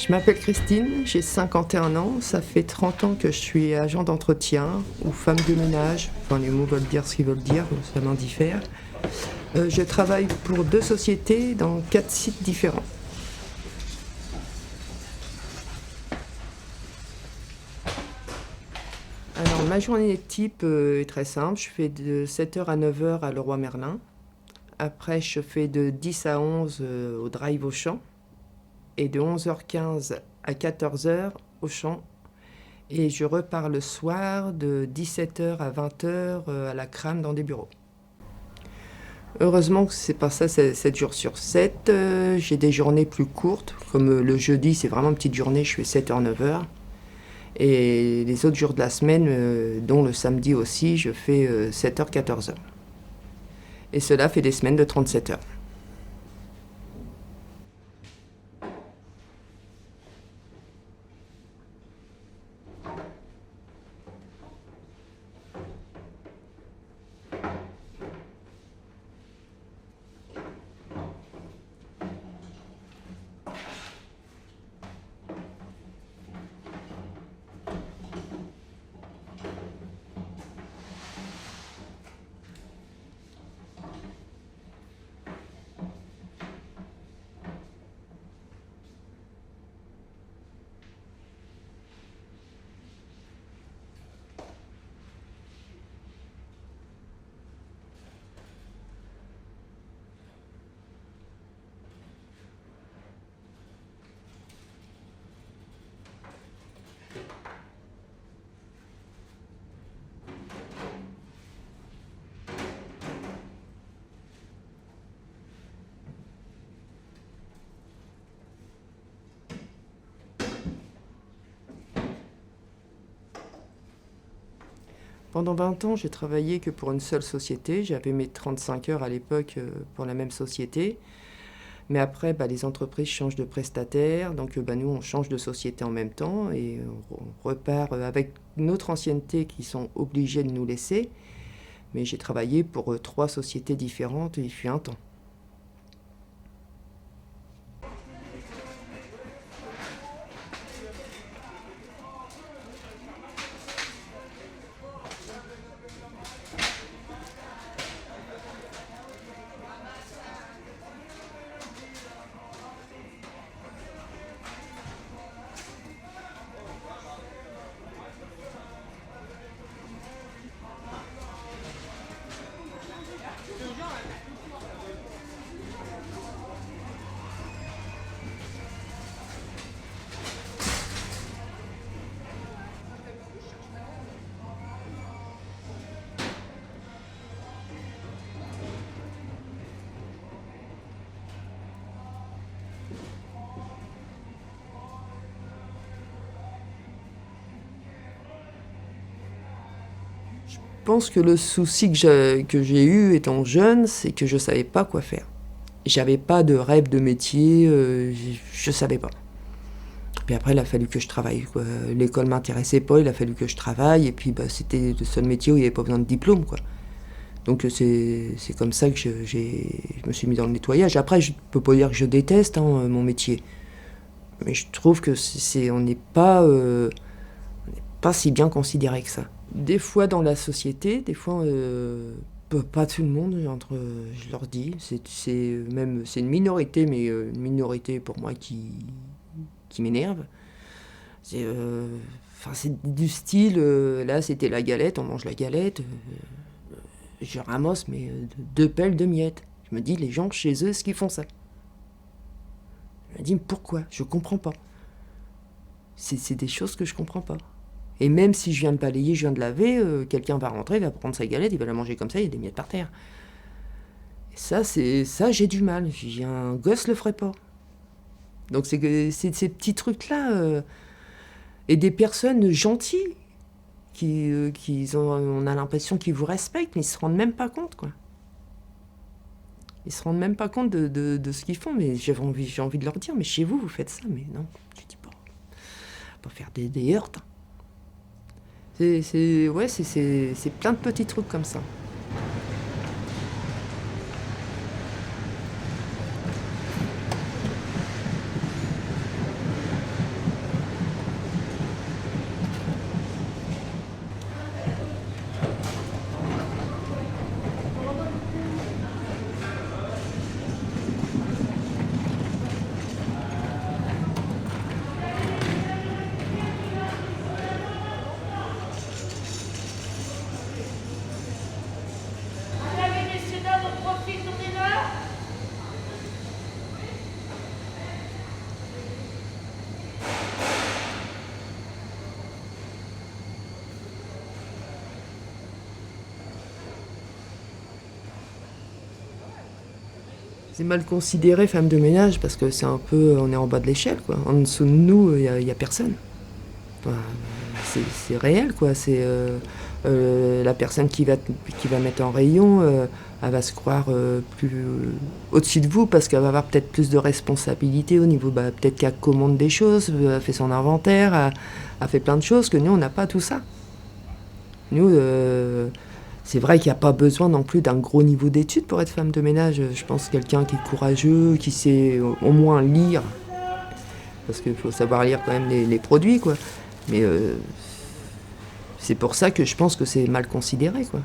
Je m'appelle Christine, j'ai 51 ans. Ça fait 30 ans que je suis agent d'entretien ou femme de ménage. Enfin, les mots veulent dire ce qu'ils veulent dire, ça m'indiffère. Je travaille pour 2 sociétés dans 4 sites différents. Alors, ma journée type est très simple. Je fais de 7h à 9h à Leroy Merlin. Après, je fais de 10 à 11 au Drive Auchan. Et de 11h15 à 14h au champ. Et je repars le soir de 17h à 20h à la crème dans des bureaux. Heureusement que c'est pas ça 7 jours sur 7. J'ai des journées plus courtes, comme le jeudi, c'est vraiment une petite journée, je fais 7h, 9h. Et les autres jours de la semaine, dont le samedi aussi, je fais 7h, 14h. Et cela fait des semaines de 37 heures. Pendant 20 ans, j'ai travaillé que pour une seule société. J'avais mes 35 heures à l'époque pour la même société. Mais après, les entreprises changent de prestataire. Donc nous, on change de société en même temps. Et on repart avec notre ancienneté qui sont obligés de nous laisser. Mais j'ai travaillé pour 3 sociétés différentes il fut un temps. Je pense que le souci que j'ai eu étant jeune, c'est que je ne savais pas quoi faire. J'avais pas de rêve de métier, je savais pas. Puis après, il a fallu que je travaille, quoi. L'école m'intéressait pas, il a fallu que je travaille, et puis c'était le seul métier où il n'y avait pas besoin de diplôme, quoi. Donc c'est comme ça que je me suis mis dans le nettoyage. Après, je peux pas dire que je déteste mon métier, mais je trouve que on n'est pas si bien considéré que ça. Des fois dans la société, des fois pas tout le monde, je leur dis, c'est une minorité, mais une minorité pour moi qui m'énerve. C'est du style, là c'était la galette, on mange la galette, je ramasse 2 pelles de miettes. Je me dis, les gens chez eux, est-ce qu'ils font ça? Je me dis, pourquoi? Je comprends pas. C'est des choses que je comprends pas. Et même si je viens de balayer, je viens de laver, quelqu'un va rentrer, il va prendre sa galette, il va la manger comme ça, il y a des miettes par terre. Et ça, j'ai du mal. J'ai un gosse le ferait pas. Donc c'est ces petits trucs-là. Et des personnes gentilles, on a l'impression qu'ils vous respectent, mais ils se rendent même pas compte, quoi. Ils se rendent même pas compte de ce qu'ils font, mais j'ai envie de leur dire, mais chez vous, vous faites ça, mais non, tu dis pas. Pas faire des heurts. C'est plein de petits trucs comme ça. C'est mal considéré, femme de ménage, parce que c'est un peu, on est en bas de l'échelle, quoi. En dessous de nous, y a personne. Enfin, c'est réel, quoi. C'est la personne qui va mettre en rayon, elle va se croire plus au-dessus de vous parce qu'elle va avoir peut-être plus de responsabilités au niveau, peut-être qu'elle commande des choses, elle fait son inventaire, elle fait plein de choses que nous, on n'a pas tout ça. Nous, c'est vrai qu'il n'y a pas besoin non plus d'un gros niveau d'études pour être femme de ménage. Je pense quelqu'un qui est courageux, qui sait au moins lire, parce qu'il faut savoir lire quand même les produits, quoi. Mais c'est pour ça que je pense que c'est mal considéré, quoi.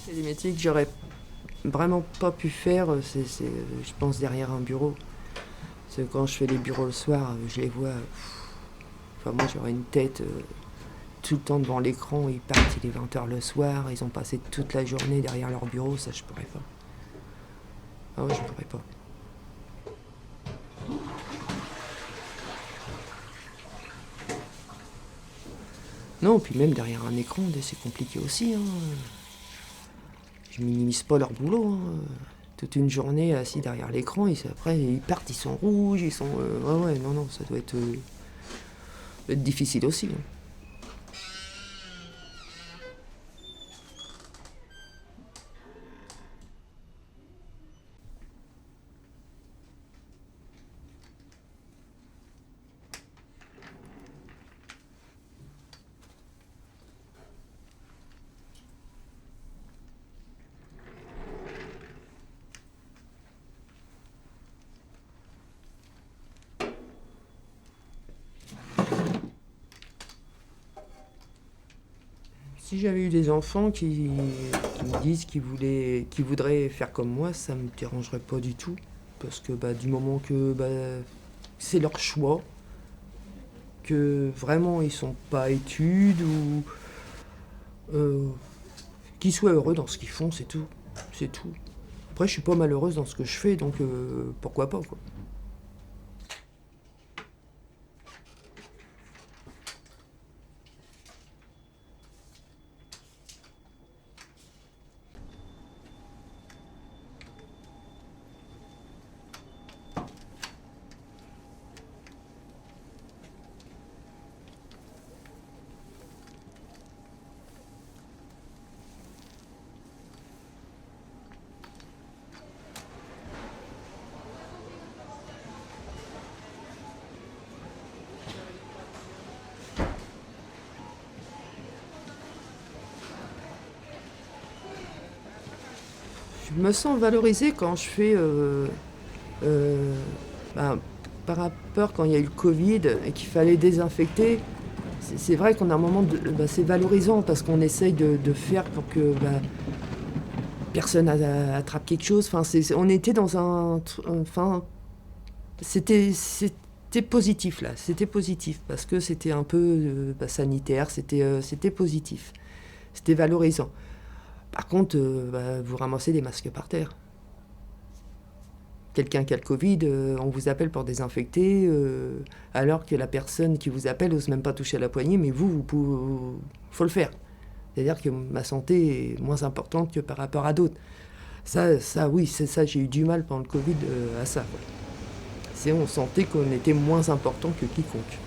C'est des métiers que j'aurais vraiment pas pu faire, je pense, derrière un bureau. Parce que quand je fais les bureaux le soir, je les vois. Enfin, moi, j'aurais une tête tout le temps devant l'écran. Ils partent, il est 20h le soir, ils ont passé toute la journée derrière leur bureau, ça, je pourrais pas. Ah ouais, je pourrais pas. Non, puis même derrière un écran, c'est compliqué aussi, hein. Je minimise pas leur boulot, hein. Toute une journée assis derrière l'écran, après ils partent, ils sont rouges, ils sont... ouais, non, ça doit être difficile aussi, hein. Si j'avais eu des enfants qui me disent qu'ils voudraient faire comme moi, ça me dérangerait pas du tout. Parce que du moment que c'est leur choix, que vraiment ils sont pas études ou qu'ils soient heureux dans ce qu'ils font, c'est tout. C'est tout. Après, je suis pas malheureuse dans ce que je fais, donc pourquoi pas, quoi. Je me sens valorisée quand je fais... euh, bah, par rapport quand il y a eu le Covid et qu'il fallait désinfecter, c'est vrai qu'on a un moment c'est valorisant parce qu'on essaye de faire pour que personne attrape quelque chose. Enfin, on était dans enfin, c'était positif là, c'était positif parce que c'était un peu sanitaire, c'était positif, c'était valorisant. Par contre, vous ramassez des masques par terre. Quelqu'un qui a le Covid, on vous appelle pour désinfecter, alors que la personne qui vous appelle n'ose même pas toucher à la poignée, mais vous faut le faire. C'est-à-dire que ma santé est moins importante que par rapport à d'autres. Ça oui, c'est ça, j'ai eu du mal pendant le Covid à ça, quoi. On sentait qu'on était moins important que quiconque.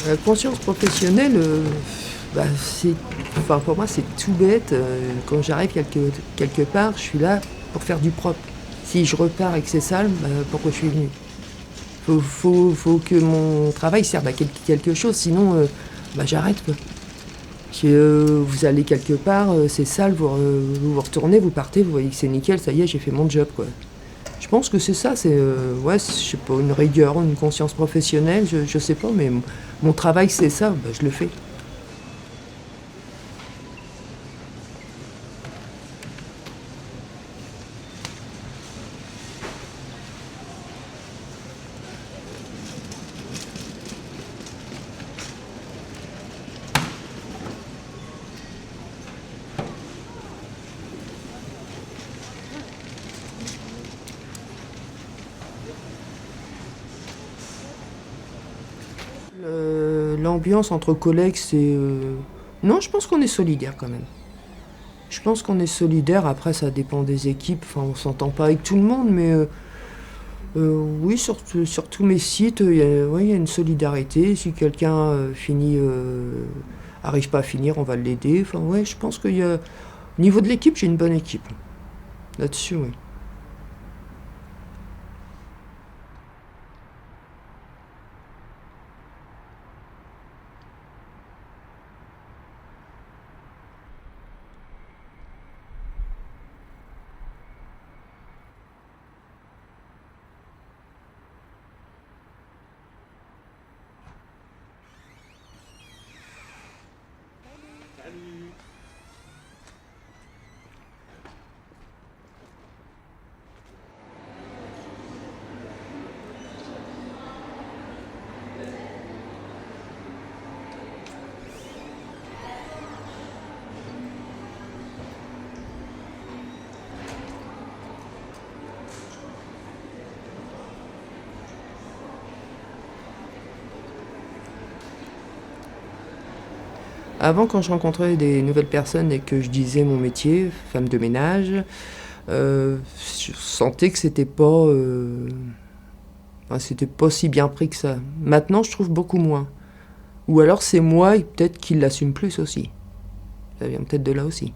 La conscience professionnelle, enfin, pour moi, c'est tout bête. Quand j'arrive quelque part, je suis là pour faire du propre. Si je repars et que c'est sale, pourquoi je suis venu? Faut que mon travail serve à quelque chose, sinon j'arrête quoi. Si vous allez quelque part, c'est sale, vous retournez, vous partez, vous voyez que c'est nickel, ça y est, j'ai fait mon job quoi. Je pense que c'est ça, je sais pas, une rigueur, une conscience professionnelle, je sais pas, mais mon travail c'est ça, je le fais. L'ambiance entre collègues, Non, je pense qu'on est solidaire quand même. Je pense qu'on est solidaire, après ça dépend des équipes, enfin on s'entend pas avec tout le monde, mais oui, sur tous mes sites, ouais, il y a une solidarité. Si quelqu'un arrive pas à finir, on va l'aider. Enfin ouais, je pense qu'il y a... Au niveau de l'équipe, j'ai une bonne équipe. Là-dessus, oui. Avant, quand je rencontrais des nouvelles personnes et que je disais mon métier, femme de ménage, je sentais que c'était pas si bien pris que ça. Maintenant, je trouve beaucoup moins. Ou alors c'est moi et peut-être qu'il l'assume plus aussi. Ça vient peut-être de là aussi.